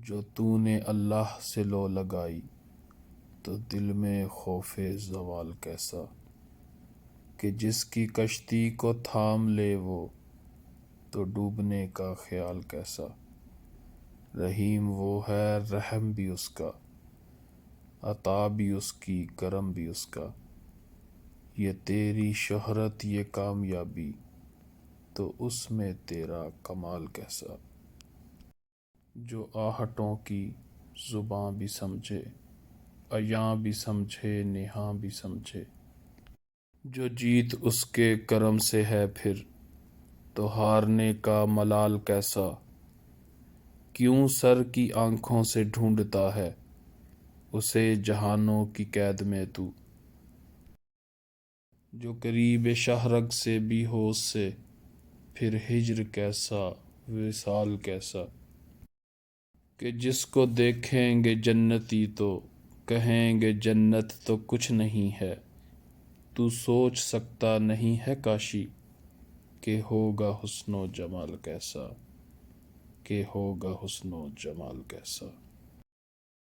جو تو نے اللہ سے لو لگائی تو دل میں خوف زوال کیسا، کہ جس کی کشتی کو تھام لے وہ تو ڈوبنے کا خیال کیسا۔ رحیم وہ ہے رحم بھی اس کا، عطا بھی اس کی کرم بھی اس کا، یہ تیری شہرت یہ کامیابی تو اس میں تیرا کمال کیسا۔ جو آہٹوں کی زباں بھی سمجھے، عیاں بھی سمجھے نہاں بھی سمجھے، جو جیت اس کے کرم سے ہے پھر تو ہارنے کا ملال کیسا۔ کیوں سر کی آنکھوں سے ڈھونڈتا ہے اسے جہانوں کی قید میں تو، جو قریب شہرگ سے بھی ہو اس سے پھر ہجر کیسا وصال کیسا۔ کہ جس کو دیکھیں گے جنتی تو کہیں گے جنت تو کچھ نہیں ہے، تو سوچ سکتا نہیں ہے کاشی کہ ہوگا حسن و جمال کیسا، کہ ہوگا حسن و جمال کیسا۔